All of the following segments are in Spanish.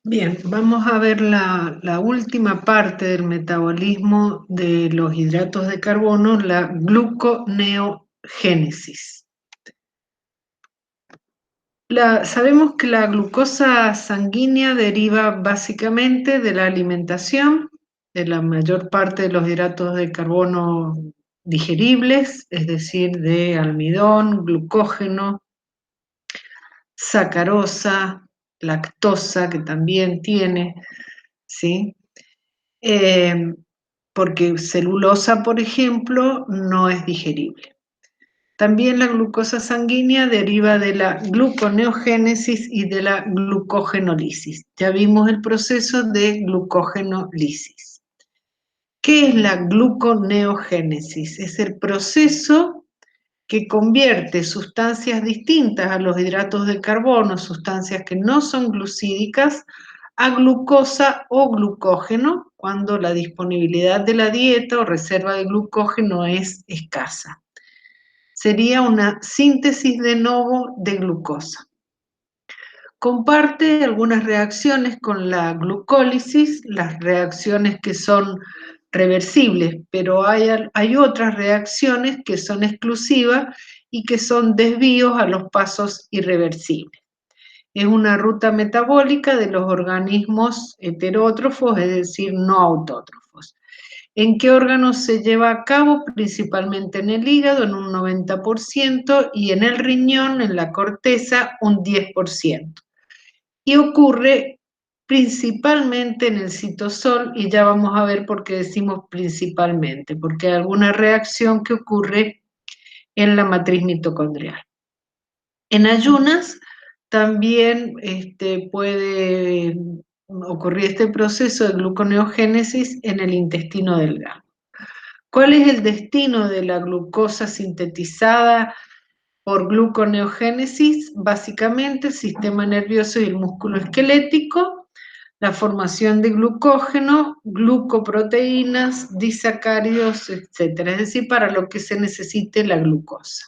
Bien, vamos a ver la última parte del metabolismo de los hidratos de carbono, la gluconeogénesis. Sabemos que la glucosa sanguínea deriva básicamente de la alimentación, de la mayor parte de los hidratos de carbono digeribles, es decir, de almidón, glucógeno, sacarosa, lactosa, que también tiene, ¿sí? Eh, porque celulosa, por ejemplo, no es digerible. También la glucosa sanguínea deriva de la gluconeogénesis y de la glucogenolisis. Ya vimos el proceso de glucogenolisis. ¿Qué es la gluconeogénesis? Es el proceso que convierte sustancias distintas a los hidratos de carbono, sustancias que no son glucídicas, a glucosa o glucógeno cuando la disponibilidad de la dieta o reserva de glucógeno es escasa. Sería una síntesis de novo de glucosa. Comparte algunas reacciones con la glucólisis, las reacciones que son reversibles, pero hay otras reacciones que son exclusivas y que son desvíos a los pasos irreversibles. Es una ruta metabólica de los organismos heterótrofos, es decir, no autótrofos. ¿En qué órganos se lleva a cabo? Principalmente en el hígado, en un 90%, y en el riñón, en la corteza, un 10%. Y ocurre principalmente en el citosol, y ya vamos a ver por qué decimos principalmente, porque hay alguna reacción que ocurre en la matriz mitocondrial. En ayunas también puede ocurrir este proceso de gluconeogénesis en el intestino delgado. ¿Cuál es el destino de la glucosa sintetizada por gluconeogénesis? Básicamente el sistema nervioso y el músculo esquelético, la formación de glucógeno, glucoproteínas, disacáridos, etc. Es decir, para lo que se necesite la glucosa.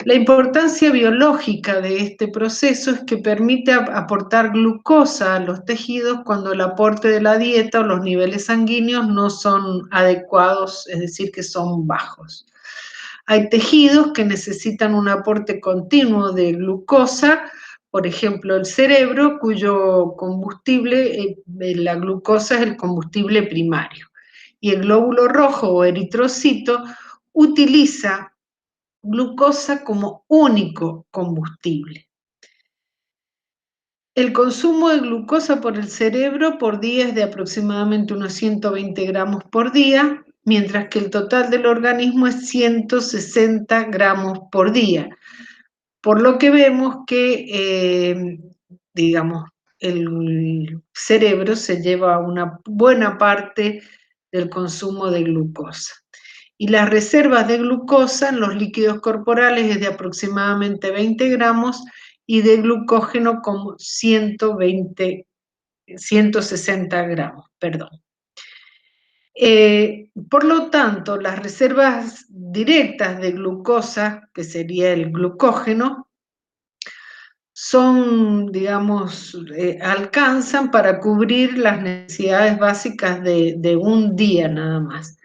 La importancia biológica de este proceso es que permite aportar glucosa a los tejidos cuando el aporte de la dieta o los niveles sanguíneos no son adecuados, es decir, que son bajos. Hay tejidos que necesitan un aporte continuo de glucosa, por ejemplo, el cerebro, cuyo combustible, la glucosa es el combustible primario. Y el glóbulo rojo o eritrocito utiliza glucosa como único combustible. El consumo de glucosa por el cerebro por día es de aproximadamente unos 120 gramos por día, mientras que el total del organismo es 160 gramos por día. Por lo que vemos que, digamos, el cerebro se lleva una buena parte del consumo de glucosa. Y las reservas de glucosa en los líquidos corporales es de aproximadamente 20 gramos y de glucógeno como 160 gramos, perdón. Por lo tanto, las reservas directas de glucosa, que sería el glucógeno, son, digamos, alcanzan para cubrir las necesidades básicas de un día nada más.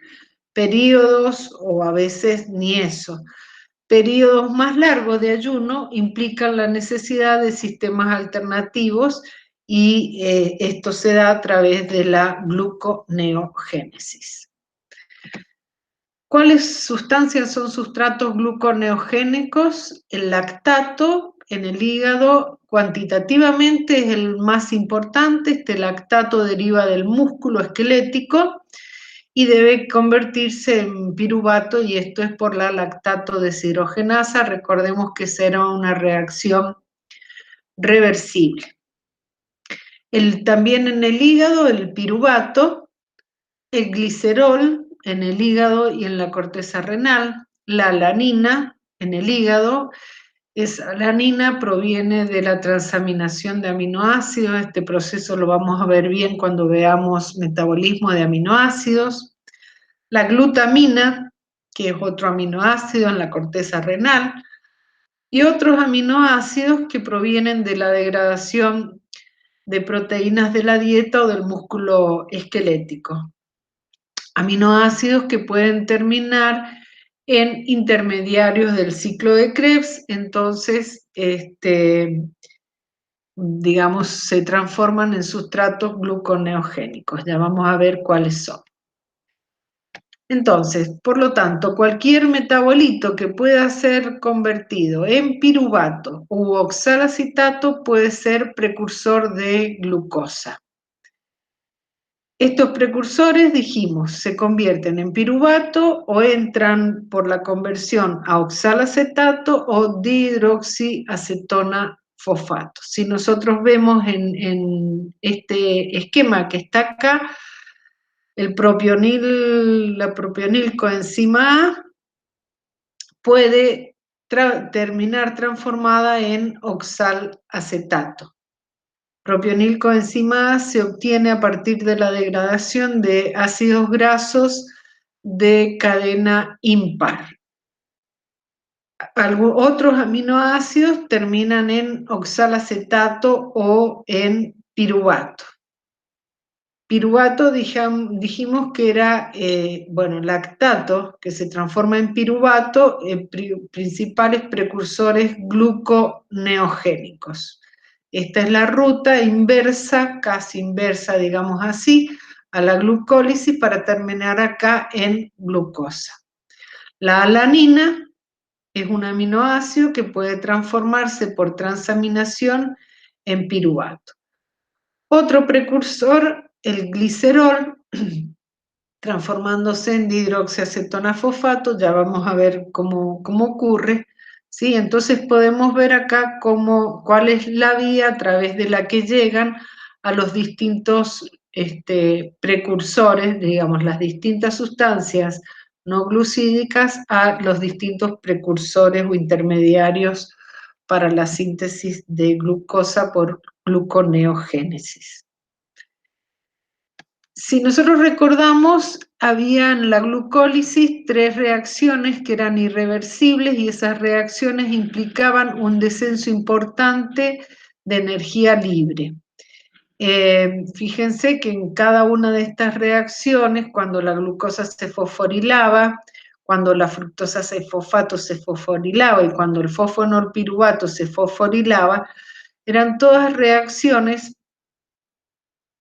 Periodos o a veces ni eso. Periodos más largos de ayuno implican la necesidad de sistemas alternativos y esto se da a través de la gluconeogénesis. ¿Cuáles sustancias son sustratos gluconeogénicos? El lactato en el hígado cuantitativamente es el más importante. Este lactato deriva del músculo esquelético y debe convertirse en piruvato, y esto es por la lactato deshidrogenasa. Recordemos que será una reacción reversible. También en el hígado, el piruvato, el glicerol en el hígado y en la corteza renal, la alanina en el hígado. Esa alanina proviene de la transaminación de aminoácidos. Este proceso lo vamos a ver bien cuando veamos metabolismo de aminoácidos. La glutamina, que es otro aminoácido en la corteza renal, y otros aminoácidos que provienen de la degradación de proteínas de la dieta o del músculo esquelético. Aminoácidos que pueden terminar en intermediarios del ciclo de Krebs, entonces, digamos, se transforman en sustratos gluconeogénicos. Ya vamos a ver cuáles son. Entonces, por lo tanto, cualquier metabolito que pueda ser convertido en piruvato u oxalacetato puede ser precursor de glucosa. Estos precursores, dijimos, se convierten en piruvato o entran por la conversión a oxalacetato o dihidroxiacetona fosfato. Si nosotros vemos en este esquema que está acá, la propionilcoenzima A puede terminar transformada en oxalacetato. Propionilcoenzima A se obtiene a partir de la degradación de ácidos grasos de cadena impar. Otros aminoácidos terminan en oxalacetato o en piruvato. Piruvato dijimos que era, lactato, que se transforma en piruvato, principales precursores gluconeogénicos. Esta es la ruta inversa, casi inversa, digamos así, a la glucólisis para terminar acá en glucosa. La alanina es un aminoácido que puede transformarse por transaminación en piruvato. Otro precursor, el glicerol, transformándose en dihidroxiacetona fosfato, ya vamos a ver cómo ocurre, ¿sí? Entonces podemos ver acá cuál es la vía a través de la que llegan a los distintos precursores, digamos, las distintas sustancias no glucídicas a los distintos precursores o intermediarios para la síntesis de glucosa por gluconeogénesis. Si nosotros recordamos, había en la glucólisis 3 reacciones que eran irreversibles y esas reacciones implicaban un descenso importante de energía libre. Fíjense que en cada una de estas reacciones, cuando la glucosa se fosforilaba, cuando la fructosa fosfato se fosforilaba y cuando el fosfonorpiruvato se fosforilaba, eran todas reacciones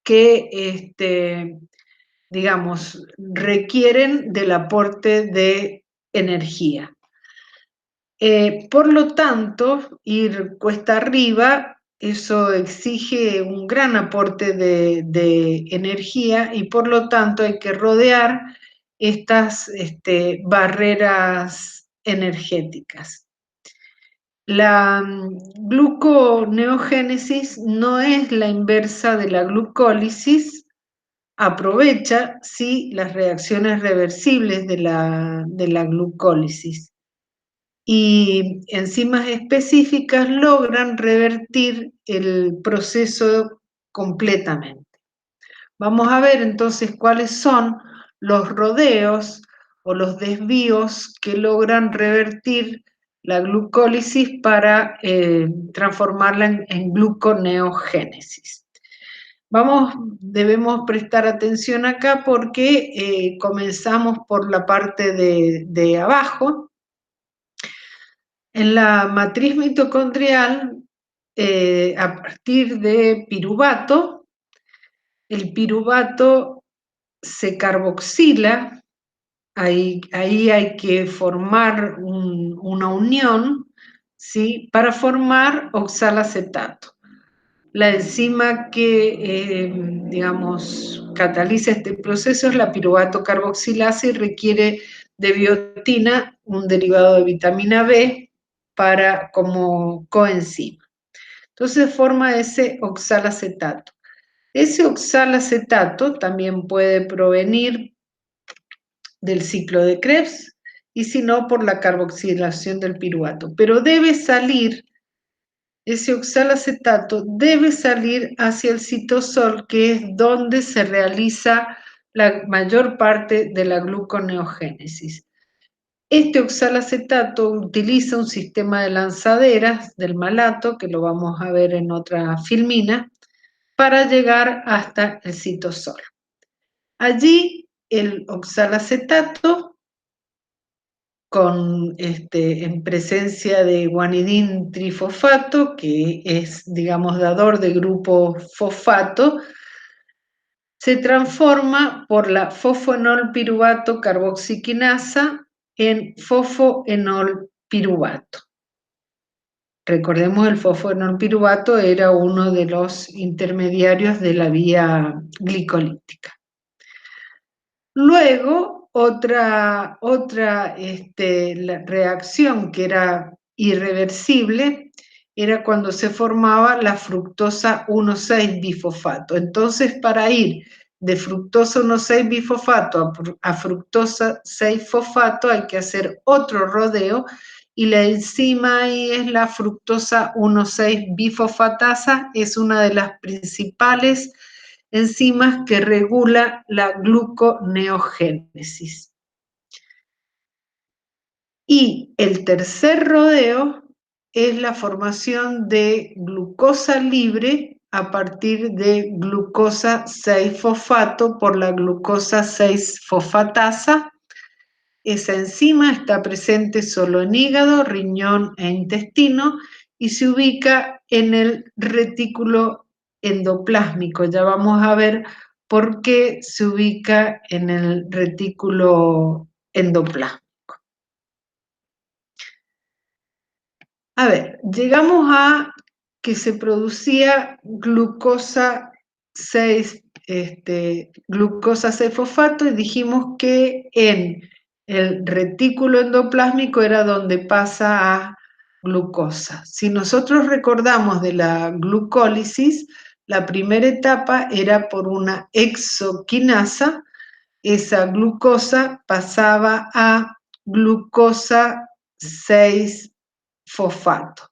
que, digamos, requieren del aporte de energía. Por lo tanto, ir cuesta arriba, eso exige un gran aporte de energía y por lo tanto hay que rodear estas barreras energéticas. La gluconeogénesis no es la inversa de la glucólisis, aprovecha, sí, las reacciones reversibles de la glucólisis. Y enzimas específicas logran revertir el proceso completamente. Vamos a ver entonces cuáles son los rodeos o los desvíos que logran revertir la glucólisis para transformarla en gluconeogénesis. Debemos prestar atención acá porque comenzamos por la parte de abajo. En la matriz mitocondrial, a partir de piruvato, el piruvato se carboxila, ahí hay que formar una unión, ¿sí? Para formar oxalacetato. La enzima que, digamos, cataliza este proceso es la piruvato carboxilasa y requiere de biotina, un derivado de vitamina B, como coenzima. Entonces forma ese oxalacetato. Ese oxalacetato también puede provenir del ciclo de Krebs y si no por la carboxilación del piruvato, pero debe salir. Ese oxalacetato debe salir hacia el citosol, que es donde se realiza la mayor parte de la gluconeogénesis. Este oxalacetato utiliza un sistema de lanzaderas del malato, que lo vamos a ver en otra filmina, para llegar hasta el citosol. Allí el oxalacetato, en presencia de guanidín trifosfato, que es, digamos, dador de grupo fosfato, se transforma por la fosfoenolpiruvato carboxiquinasa en fosfoenolpiruvato. Recordemos, el fosfoenolpiruvato era uno de los intermediarios de la vía glicolítica. Luego, otra la reacción que era irreversible era cuando se formaba la fructosa 1,6-bifosfato. Entonces, para ir de fructosa 1,6-bifosfato a fructosa 6-fosfato hay que hacer otro rodeo, y la enzima ahí es la fructosa 1,6-bifosfatasa, es una de las principales enzimas que regula la gluconeogénesis. Y el tercer rodeo es la formación de glucosa libre a partir de glucosa 6-fosfato por la glucosa 6-fosfatasa. Esa enzima está presente solo en hígado, riñón e intestino y se ubica en el retículo endoplásmico. Ya vamos a ver por qué se ubica en el retículo endoplásmico. A ver, llegamos a que se producía glucosa 6, glucosa 6-fosfato, y dijimos que en el retículo endoplásmico era donde pasa a glucosa. Si nosotros recordamos de la glucólisis, la primera etapa era por una exoquinasa, esa glucosa pasaba a glucosa 6-fosfato.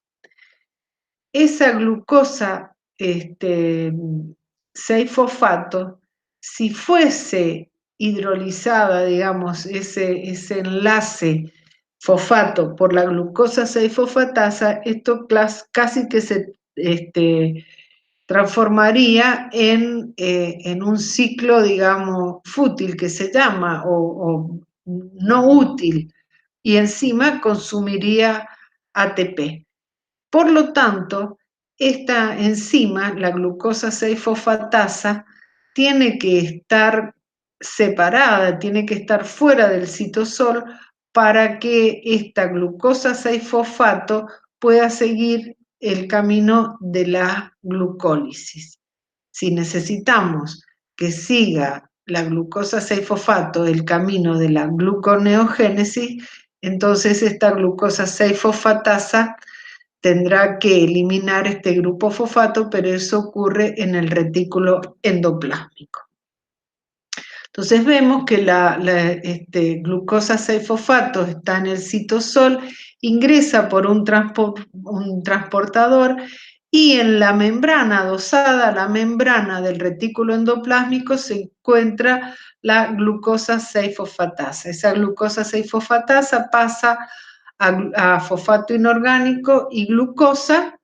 Esa glucosa 6-fosfato, si fuese hidrolizada, digamos, ese enlace fosfato por la glucosa 6-fosfatasa, esto casi que se transformaría en un ciclo, digamos, fútil, que se llama, o no útil, y encima consumiría ATP. Por lo tanto, esta enzima, la glucosa 6-fosfatasa, tiene que estar separada, tiene que estar fuera del citosol para que esta glucosa 6-fosfato pueda seguir el camino de la glucólisis. Si necesitamos que siga la glucosa 6-fosfato el camino de la gluconeogénesis, entonces esta glucosa 6-fosfatasa tendrá que eliminar este grupo fosfato, pero eso ocurre en el retículo endoplásmico. Entonces vemos que la glucosa 6-fosfato está en el citosol, ingresa por un transportador, y en la membrana adosada a la membrana del retículo endoplásmico se encuentra la glucosa 6-fosfatasa. Esa glucosa 6-fosfatasa pasa a fosfato inorgánico y glucosa,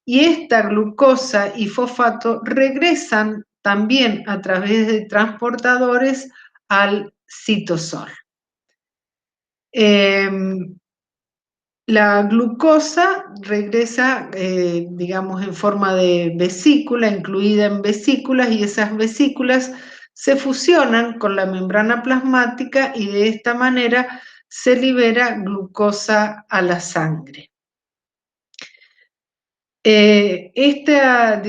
y esta glucosa y fosfato regresan también a través de transportadores al citosol. La glucosa regresa, digamos, en forma de vesícula, incluida en vesículas, y esas vesículas se fusionan con la membrana plasmática y de esta manera se libera glucosa a la sangre. Esta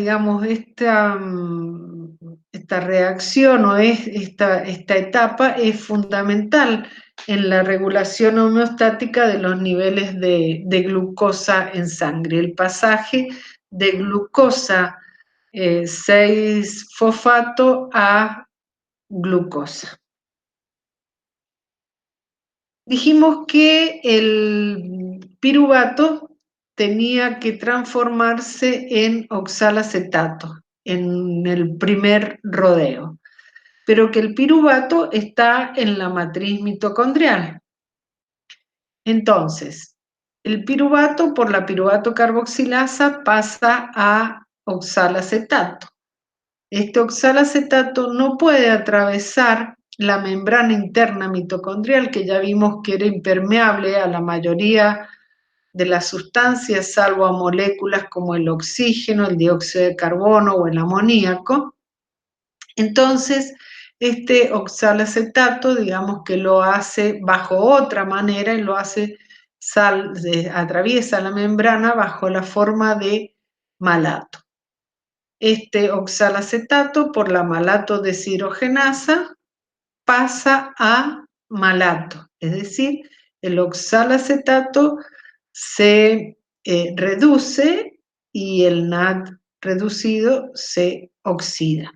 reacción o esta etapa es fundamental en la regulación homeostática de los niveles de glucosa en sangre. El pasaje de glucosa 6-fosfato a glucosa. Dijimos que el piruvato tenía que transformarse en oxalacetato en el primer rodeo, pero que el piruvato está en la matriz mitocondrial. Entonces, el piruvato por la piruvato carboxilasa pasa a oxalacetato. Este oxalacetato no puede atravesar la membrana interna mitocondrial, que ya vimos que era impermeable a la mayoría de las sustancias, salvo a moléculas como el oxígeno, el dióxido de carbono o el amoníaco. Entonces, este oxalacetato, digamos que lo hace bajo otra manera y lo hace, atraviesa la membrana bajo la forma de malato. Este oxalacetato, por la malato deshidrogenasa, pasa a malato, es decir, el oxalacetato se reduce y el NAD reducido se oxida.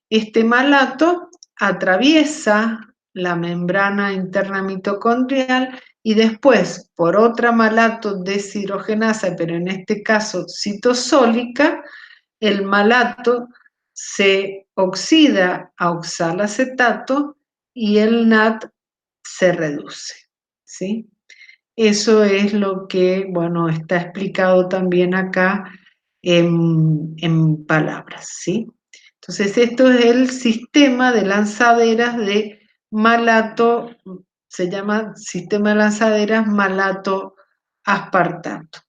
Este malato atraviesa la membrana interna mitocondrial y después, por otra malato deshidrogenasa, pero en este caso citosólica, el malato se oxida a oxalacetato y el NAD se reduce, ¿sí? Eso es lo que, bueno, está explicado también acá en palabras, ¿sí? Entonces, esto es el sistema de lanzaderas de malato, se llama sistema de lanzaderas malato aspartato.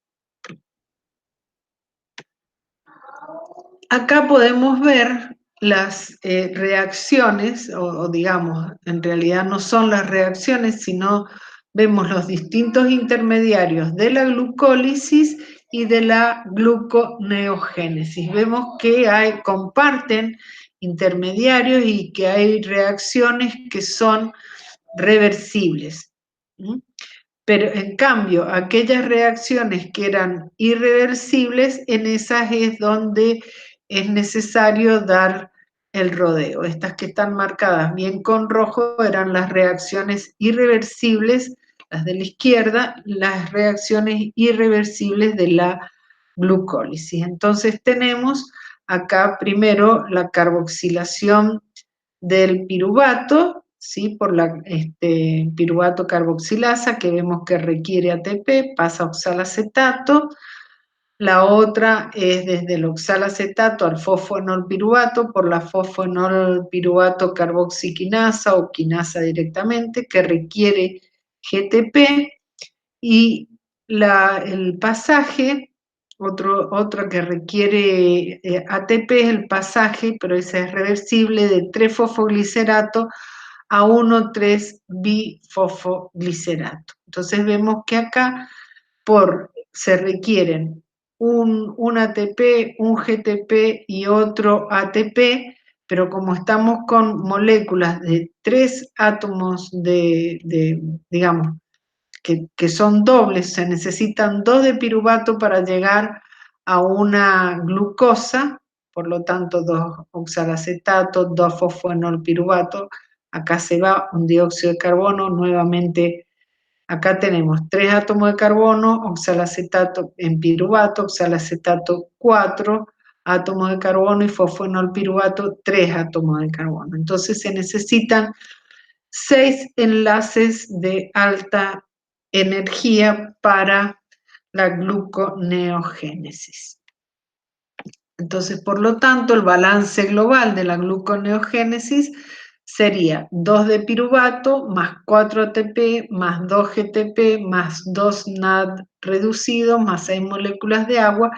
Acá podemos ver las reacciones, o digamos, en realidad no son las reacciones, sino vemos los distintos intermediarios de la glucólisis y de la gluconeogénesis. Vemos que comparten intermediarios y que hay reacciones que son reversibles. ¿Mm? Pero en cambio, aquellas reacciones que eran irreversibles, en esas es donde es necesario dar el rodeo. Estas que están marcadas bien con rojo eran las reacciones irreversibles, las de la izquierda, las reacciones irreversibles de la glucólisis. Entonces tenemos acá primero la carboxilación del piruvato, ¿sí? Por la piruvato carboxilasa, que vemos que requiere ATP, pasa a oxalacetato. La otra es desde el oxalacetato al fosfoenolpiruvato por la fosfoenolpiruvato carboxiquinasa o quinasa directamente, que requiere GTP. Y el pasaje, otro que requiere ATP es el pasaje, pero ese es reversible, de 3-fosfoglicerato a 1,3-bifosfoglicerato. Entonces vemos que acá se requieren un ATP, un GTP y otro ATP, pero como estamos con moléculas de 3 átomos digamos, que son dobles, se necesitan 2 de piruvato para llegar a una glucosa, por lo tanto 2 oxalacetato, 2 fosfoenolpiruvato, acá se va un dióxido de carbono, nuevamente acá tenemos 3 átomos de carbono, oxalacetato en piruvato, oxalacetato 4 átomos de carbono y fosfoenolpiruvato 3 átomos de carbono. Entonces se necesitan 6 enlaces de alta energía para la gluconeogénesis. Entonces, por lo tanto, el balance global de la gluconeogénesis sería 2 de piruvato más 4 ATP más 2 GTP más 2 NAD reducido más 6 moléculas de agua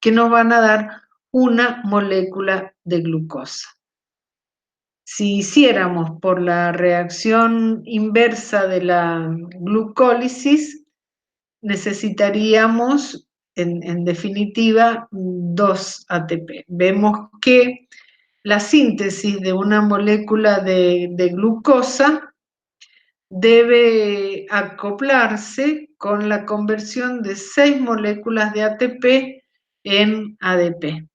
que nos van a dar una molécula de glucosa. Si hiciéramos por la reacción inversa de la glucólisis, necesitaríamos, en definitiva, 2 ATP. Vemos que la síntesis de una molécula de glucosa debe acoplarse con la conversión de 6 moléculas de ATP en ADP.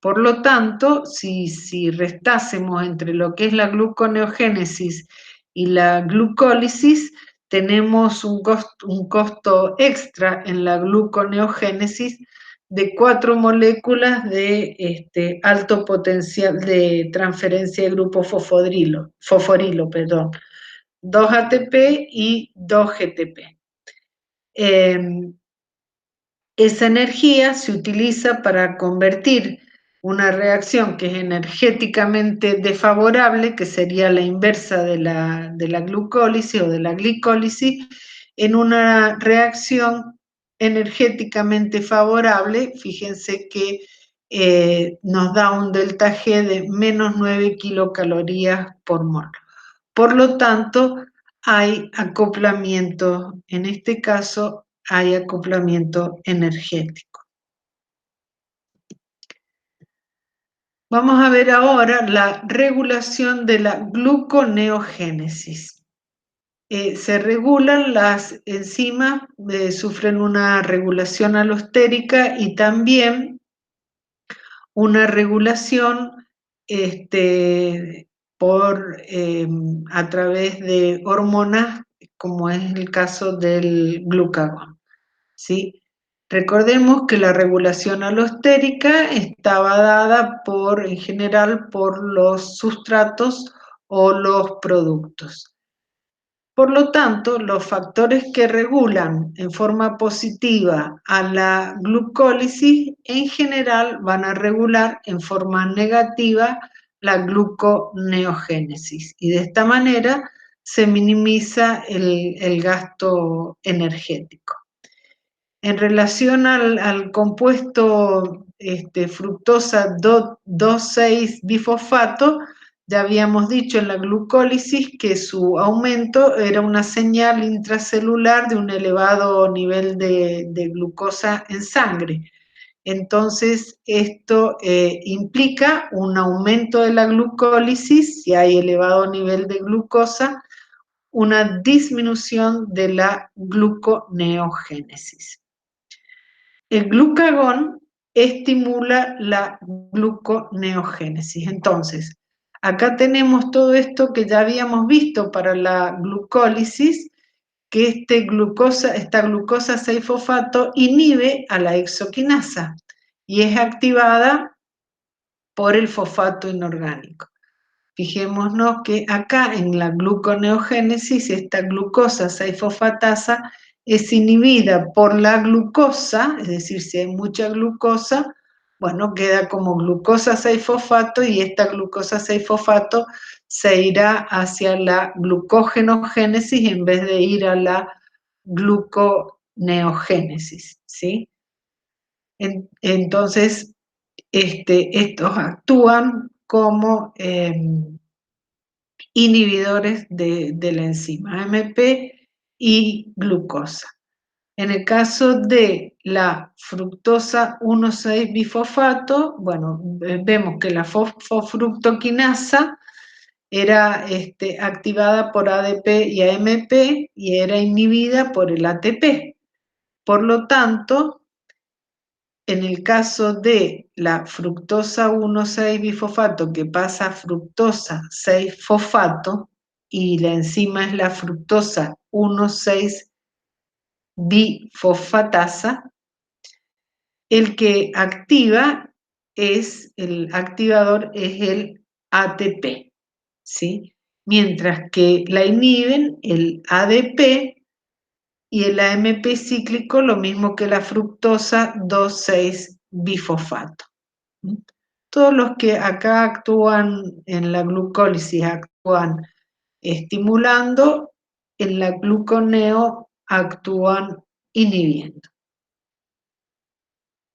Por lo tanto, si restásemos entre lo que es la gluconeogénesis y la glucólisis, tenemos un costo extra en la gluconeogénesis de 4 moléculas de alto potencial de transferencia de grupo fosforilo, 2 ATP y 2 GTP. Esa energía se utiliza para convertir una reacción que es energéticamente desfavorable, que sería la inversa de la glucólisis o de la glicólisis, en una reacción energéticamente favorable. Fíjense que nos da un delta G de menos 9 kilocalorías por mol. Por lo tanto, hay acoplamiento, en este caso hay acoplamiento energético. Vamos a ver ahora la regulación de la gluconeogénesis. Se regulan las enzimas, sufren una regulación alostérica y también una regulación a través de hormonas, como es el caso del glucagón, ¿sí? Recordemos que la regulación alostérica estaba dada en general por los sustratos o los productos. Por lo tanto, los factores que regulan en forma positiva a la glucólisis en general van a regular en forma negativa la gluconeogénesis y de esta manera se minimiza el gasto energético. En relación al compuesto fructosa 2,6-bifosfato, ya habíamos dicho en la glucólisis que su aumento era una señal intracelular de un elevado nivel de glucosa en sangre. Entonces, esto implica un aumento de la glucólisis, si hay elevado nivel de glucosa, una disminución de la gluconeogénesis. El glucagón estimula la gluconeogénesis. Entonces, acá tenemos todo esto que ya habíamos visto para la glucólisis, que esta glucosa 6-fosfato inhibe a la hexoquinasa y es activada por el fosfato inorgánico. Fijémonos que acá en la gluconeogénesis, esta glucosa 6-fosfatasa es inhibida por la glucosa, es decir, si hay mucha glucosa, bueno, queda como glucosa 6-fosfato y esta glucosa 6-fosfato se irá hacia la glucogenogénesis en vez de ir a la gluconeogénesis, ¿sí? Entonces, estos actúan como inhibidores de la enzima AMP y glucosa. En el caso de la fructosa 1,6-bifosfato, bueno, vemos que la fosfructoquinasa era activada por ADP y AMP y era inhibida por el ATP. Por lo tanto, en el caso de la fructosa 1,6-bifosfato que pasa a fructosa 6-fosfato y la enzima es la fructosa 1,6-bifosfatasa, el que activa el activador es el ATP, ¿sí? Mientras que la inhiben el ADP y el AMP cíclico, lo mismo que la fructosa 2,6-bifosfato. Todos los que acá actúan en la glucólisis actúan estimulando, en la gluconeo actúan inhibiendo.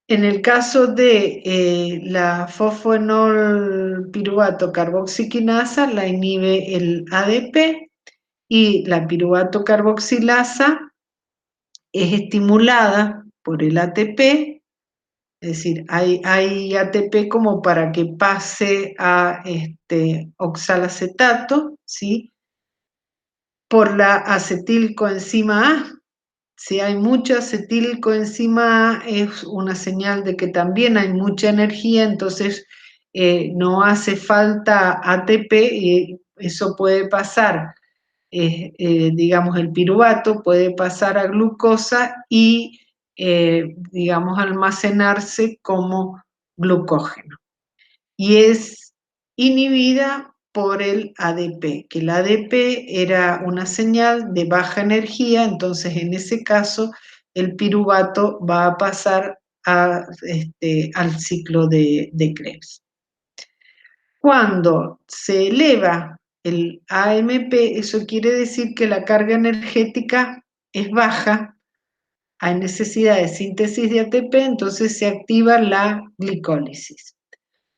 En el caso de la fosfoenol-piruvato carboxiquinasa, la inhibe el ADP y la piruvato carboxilasa es estimulada por el ATP, es decir, hay ATP como para que pase a oxalacetato, ¿sí? Por la acetilcoenzima A. Si hay mucha acetilcoenzima A, es una señal de que también hay mucha energía, entonces no hace falta ATP y eso puede pasar. Digamos, el piruvato puede pasar a glucosa y, digamos, almacenarse como glucógeno. Y es inhibida por el ADP, que el ADP era una señal de baja energía, entonces en ese caso el piruvato va a pasar al ciclo de Krebs. Cuando se eleva el AMP, eso quiere decir que la carga energética es baja, hay necesidad de síntesis de ATP, entonces se activa la glicólisis.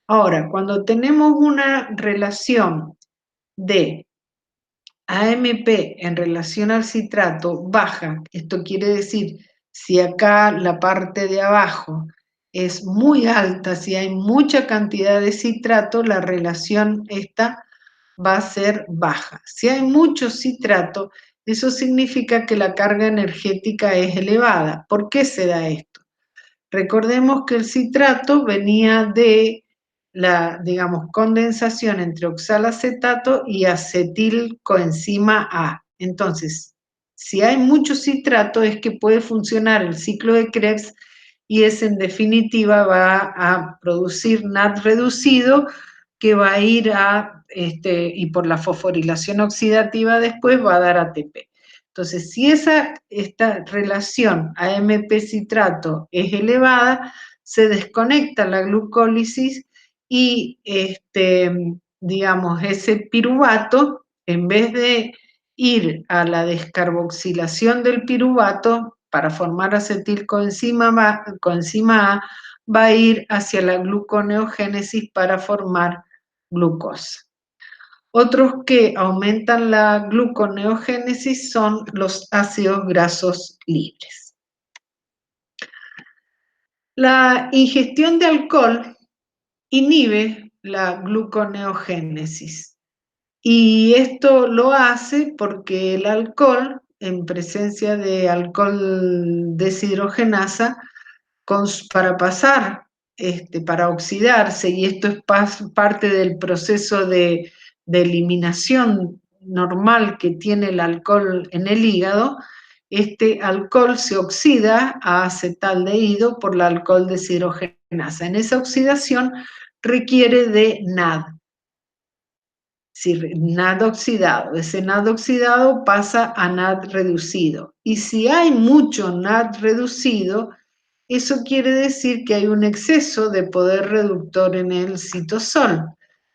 Ahora, cuando tenemos una relación de AMP en relación al citrato baja, esto quiere decir, si acá la parte de abajo es muy alta, si hay mucha cantidad de citrato, la relación esta va a ser baja. Si hay mucho citrato, eso significa que la carga energética es elevada. ¿Por qué se da esto? Recordemos que el citrato venía de la, digamos, condensación entre oxalacetato y acetilcoenzima A. Entonces, si hay mucho citrato es que puede funcionar el ciclo de Krebs y es en definitiva va a producir NAD reducido que va a ir a, y por la fosforilación oxidativa después va a dar ATP. Entonces, si esta relación AMP-citrato es elevada, se desconecta la glucólisis y, digamos, ese piruvato, en vez de ir a la descarboxilación del piruvato para formar acetilcoenzima A, va a ir hacia la gluconeogénesis para formar glucosa. Otros que aumentan la gluconeogénesis son los ácidos grasos libres. La ingestión de alcohol inhibe la gluconeogénesis y esto lo hace porque el alcohol, en presencia de alcohol deshidrogenasa, para pasar, para oxidarse, y esto es parte del proceso de eliminación normal que tiene el alcohol en el hígado, este alcohol se oxida a acetaldehído por la alcohol deshidrogenasa. En esa oxidación requiere de NAD. NAD oxidado, ese NAD oxidado pasa a NAD reducido. Y si hay mucho NAD reducido, eso quiere decir que hay un exceso de poder reductor en el citosol.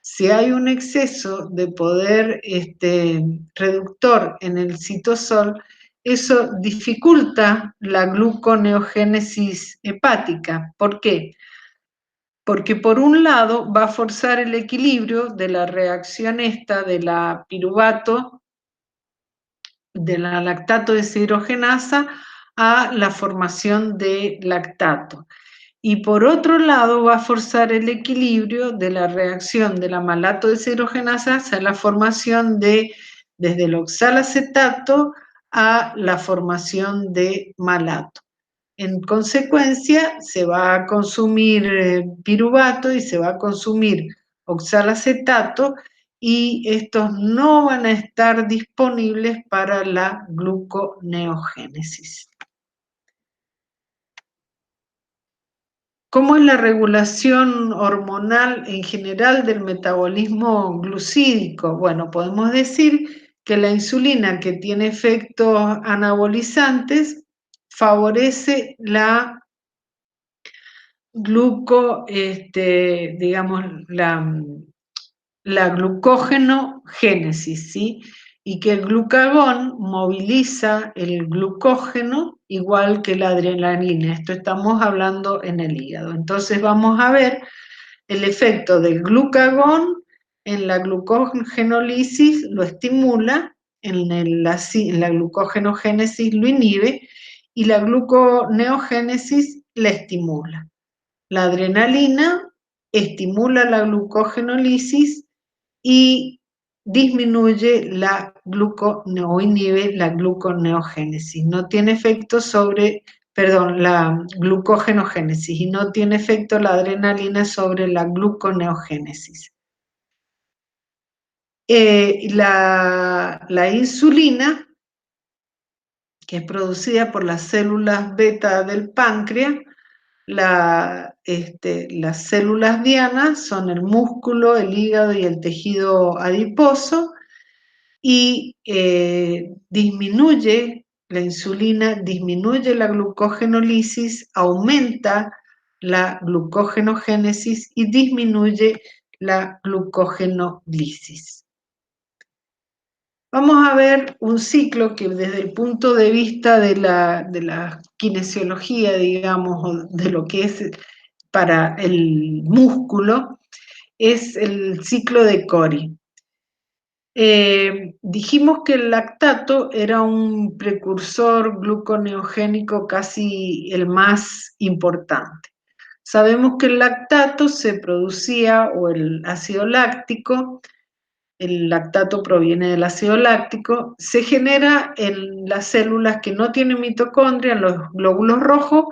Si hay un exceso de poder reductor en el citosol, eso dificulta la gluconeogénesis hepática. ¿Por qué? Porque por un lado va a forzar el equilibrio de la reacción esta de la piruvato, de la lactato deshidrogenasa, a la formación de lactato. Y por otro lado va a forzar el equilibrio de la reacción de la malato deshidrogenasa hacia la formación desde el oxalacetato a la formación de malato. En consecuencia, se va a consumir piruvato y se va a consumir oxalacetato y estos no van a estar disponibles para la gluconeogénesis. ¿Cómo es la regulación hormonal en general del metabolismo glucídico? Bueno, podemos decir que la insulina, que tiene efectos anabolizantes, favorece la digamos, la glucógenogénesis, ¿sí? Y que el glucagón moviliza el glucógeno igual que la adrenalina. Esto estamos hablando en el hígado. Entonces vamos a ver el efecto del glucagón en la glucogenólisis, lo estimula, en la glucogenogénesis lo inhibe y la gluconeogénesis la estimula. La adrenalina estimula la glucogenólisis y disminuye o inhibe la gluconeogénesis. No tiene efecto la glucogenogénesis y no tiene efecto la adrenalina sobre la gluconeogénesis. La insulina, que es producida por las células beta del páncreas, las células dianas son el músculo, el hígado y el tejido adiposo, y la insulina disminuye la glucogenólisis, aumenta la glucogenogénesis y disminuye la glucogenolisis. Vamos a ver un ciclo que desde el punto de vista de la kinesiología, digamos, o de lo que es para el músculo, es el ciclo de Cori. Dijimos que el lactato era un precursor gluconeogénico casi el más importante. Sabemos que el lactato se producía, o el ácido láctico, el lactato proviene del ácido láctico, se genera en las células que no tienen mitocondria, en los glóbulos rojos,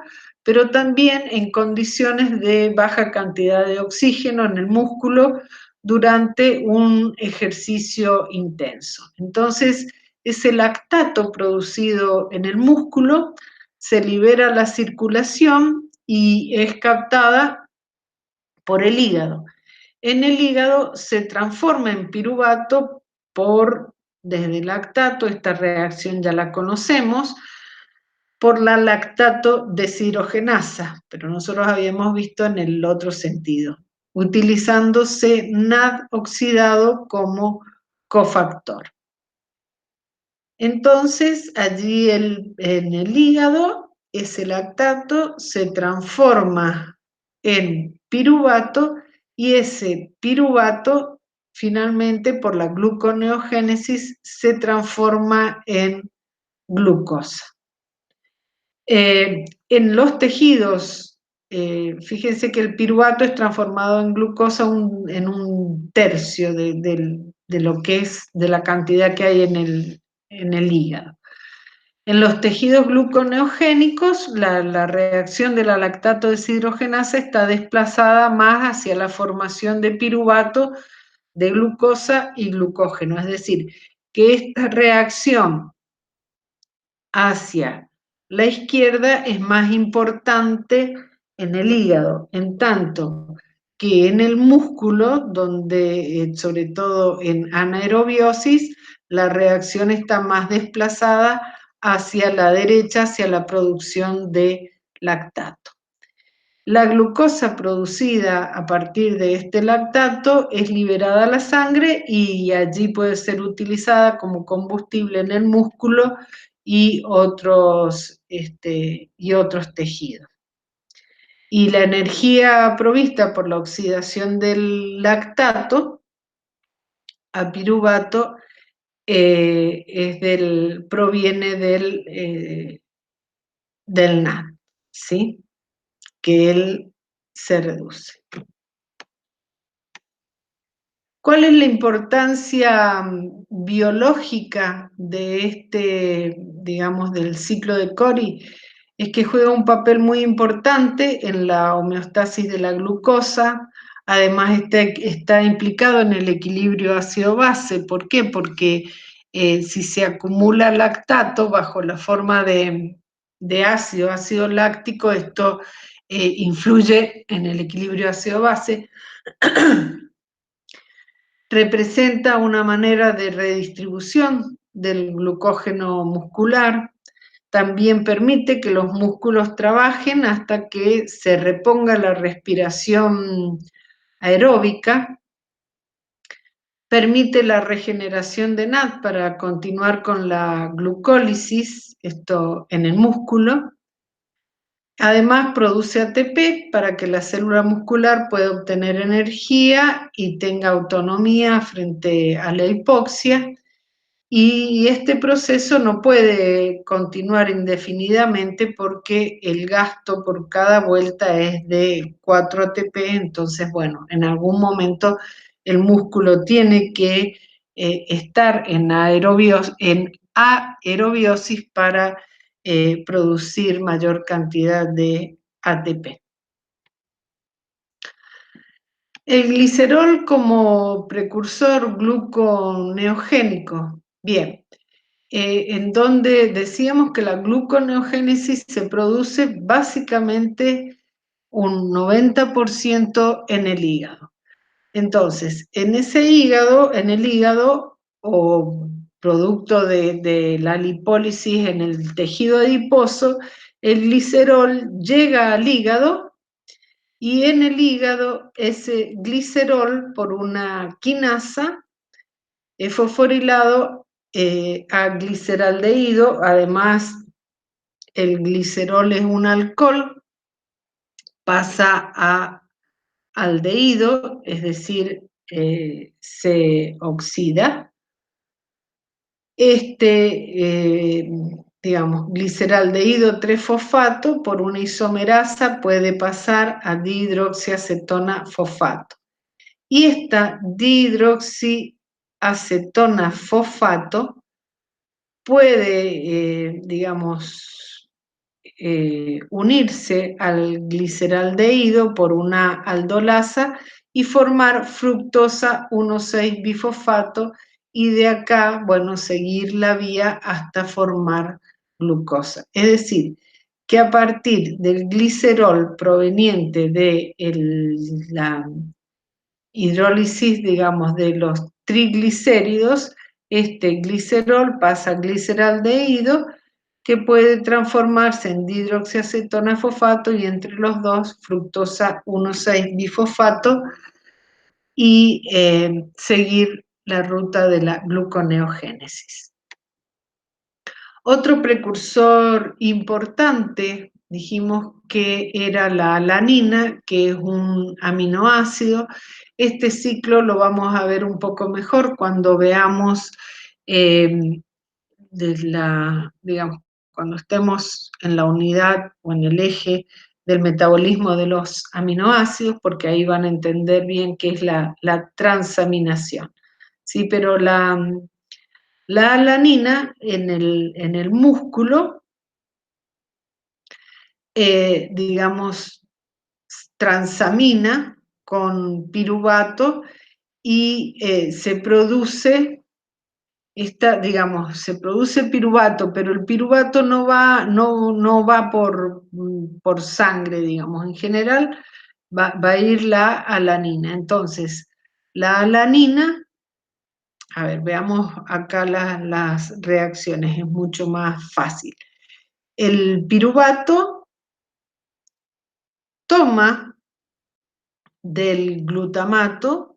pero también en condiciones de baja cantidad de oxígeno en el músculo durante un ejercicio intenso. Entonces, ese lactato producido en el músculo se libera a la circulación y es captada por el hígado. En el hígado se transforma en piruvato desde el lactato, esta reacción ya la conocemos, por la lactato deshidrogenasa, pero nosotros habíamos visto en el otro sentido, utilizándose NAD oxidado como cofactor. Entonces, allí en el hígado, ese lactato se transforma en piruvato y ese piruvato finalmente por la gluconeogénesis se transforma en glucosa. En los tejidos, fíjense que el piruvato es transformado en glucosa en un tercio de lo que es, de la cantidad que hay en el hígado. En los tejidos gluconeogénicos, la reacción de la lactato deshidrogenasa está desplazada más hacia la formación de piruvato, de glucosa y glucógeno. Es decir, que esta reacción hacia la izquierda es más importante en el hígado, en tanto que en el músculo, donde sobre todo en anaerobiosis, la reacción está más desplazada hacia la derecha, hacia la producción de lactato. La glucosa producida a partir de este lactato es liberada a la sangre y allí puede ser utilizada como combustible en el músculo y otros tejidos. Y la energía provista por la oxidación del lactato a piruvato proviene del NAD, ¿sí? Que él se reduce. ¿Cuál es la importancia biológica de digamos, del ciclo de Cori? Es que juega un papel muy importante en la homeostasis de la glucosa, además está implicado en el equilibrio ácido-base. ¿Por qué? Porque si se acumula lactato bajo la forma de ácido láctico, esto influye en el equilibrio ácido-base, representa una manera de redistribución del glucógeno muscular, también permite que los músculos trabajen hasta que se reponga la respiración aeróbica, permite la regeneración de NAD para continuar con la glucólisis, esto en el músculo. Además, produce ATP para que la célula muscular pueda obtener energía y tenga autonomía frente a la hipoxia. Y este proceso no puede continuar indefinidamente porque el gasto por cada vuelta es de 4 ATP, entonces, bueno, en algún momento el músculo tiene que estar en aerobiosis para producir mayor cantidad de ATP. El glicerol como precursor gluconeogénico. Bien, en donde decíamos que la gluconeogénesis se produce básicamente un 90% en el hígado. Entonces, en el hígado, o producto de la lipólisis en el tejido adiposo, el glicerol llega al hígado Y en el hígado, ese glicerol, por una quinasa, es fosforilado a gliceraldehído. Además, el glicerol es un alcohol, pasa a aldehído, es decir, se oxida. Digamos, gliceraldehído 3-fosfato por una isomerasa puede pasar a dihidroxiacetona fosfato. Y esta dihidroxiacetona fosfato puede, digamos, unirse al gliceraldehído por una aldolasa y formar fructosa 1,6-bifosfato, y de acá, bueno, seguir la vía hasta formar glucosa. Es decir, que a partir del glicerol proveniente de la hidrólisis, digamos, de los triglicéridos, este glicerol pasa a gliceraldehído, que puede transformarse en dihidroxiacetona fosfato y entre los dos fructosa 1,6-bifosfato y seguir la ruta de la gluconeogénesis. Otro precursor importante, dijimos que era la alanina, que es un aminoácido. Este ciclo lo vamos a ver un poco mejor cuando veamos digamos, cuando estemos en la unidad o en el eje del metabolismo de los aminoácidos, porque ahí van a entender bien qué es la transaminación. ¿Sí? Pero la alanina en el músculo, digamos, transamina con piruvato y se produce digamos, se produce piruvato, pero el piruvato no va por sangre, digamos. En general va a ir la alanina. Entonces, la alanina, a ver, veamos acá las reacciones, es mucho más fácil. El piruvato toma del glutamato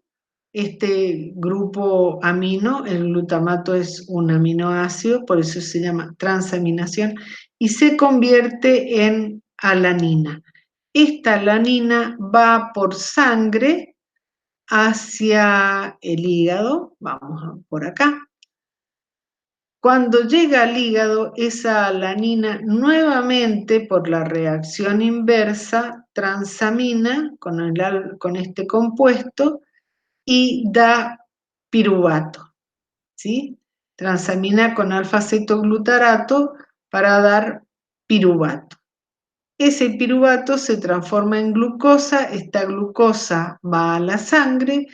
este grupo amino. El glutamato es un aminoácido, por eso se llama transaminación, y se convierte en alanina. Esta alanina va por sangre hacia el hígado, vamos por acá. Cuando llega al hígado, esa alanina nuevamente, por la reacción inversa, transamina con este compuesto y da piruvato, ¿sí? Transamina con alfa-cetoglutarato para dar piruvato. Ese piruvato se transforma en glucosa, esta glucosa va a la sangre,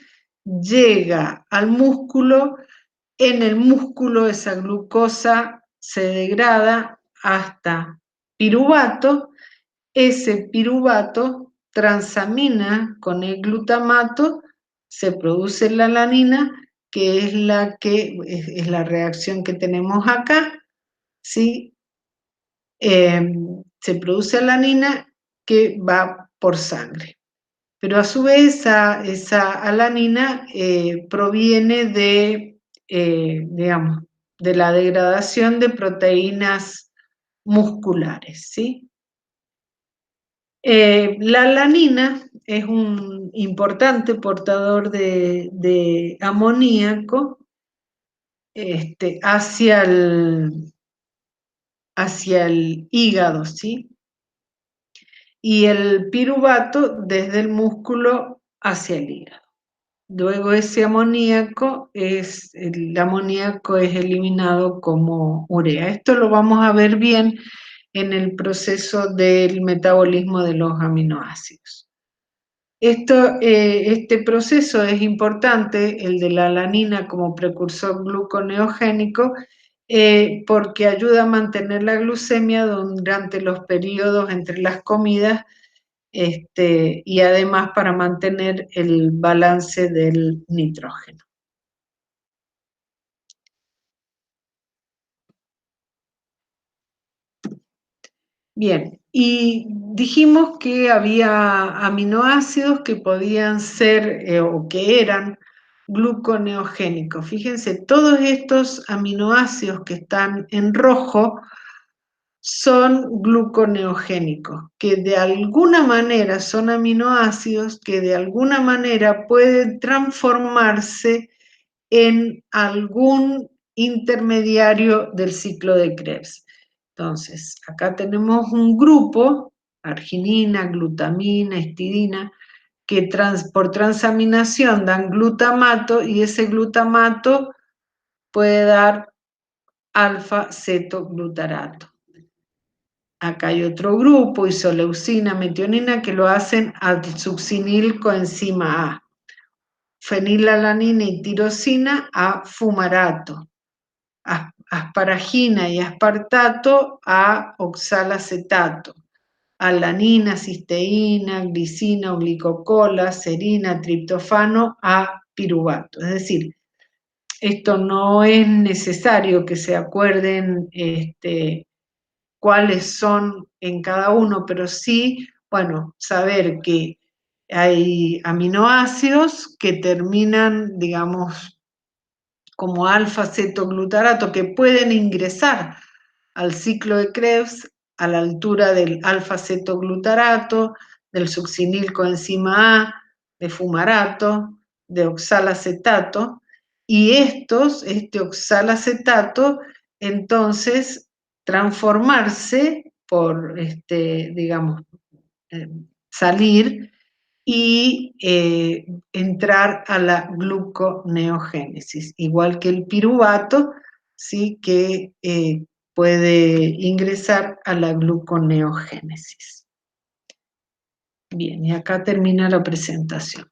llega al músculo. En el músculo esa glucosa se degrada hasta piruvato. Ese piruvato transamina con el glutamato, se produce la alanina, que es es la reacción que tenemos acá, ¿sí? Se produce alanina que va por sangre. Pero a su vez esa alanina proviene digamos, de la degradación de proteínas musculares, ¿sí? La alanina es un importante portador de amoníaco hacia el hígado, ¿sí? Y el piruvato desde el músculo hacia el hígado. Luego ese el amoníaco es eliminado como urea. Esto lo vamos a ver bien en el proceso del metabolismo de los aminoácidos. Este proceso es importante, el de la alanina como precursor gluconeogénico, porque ayuda a mantener la glucemia durante los periodos entre las comidas, y además para mantener el balance del nitrógeno. Bien, y dijimos que había aminoácidos que podían ser o que eran gluconeogénicos. Fíjense, todos estos aminoácidos que están en rojo son gluconeogénicos, que de alguna manera son aminoácidos que de alguna manera pueden transformarse en algún intermediario del ciclo de Krebs. Entonces, acá tenemos un grupo, arginina, glutamina, histidina, que por transaminación dan glutamato y ese glutamato puede dar alfa-cetoglutarato. Acá hay otro grupo, isoleucina, metionina, que lo hacen al succinil coenzima A. Fenilalanina y tirosina a fumarato. Asparagina y aspartato a oxalacetato. Alanina, cisteína, glicina, glicocola, serina, triptofano a piruvato. Es decir, esto no es necesario que se acuerden cuáles son en cada uno, pero sí, bueno, saber que hay aminoácidos que terminan, digamos, como alfa-cetoglutarato, que pueden ingresar al ciclo de Krebs a la altura del alfa-cetoglutarato, del succinil coenzima A, de fumarato, de oxalacetato, y este oxalacetato, entonces, transformarse por, digamos, salir y entrar a la gluconeogénesis, igual que el piruvato, sí que puede ingresar a la gluconeogénesis. Bien, y acá termina la presentación.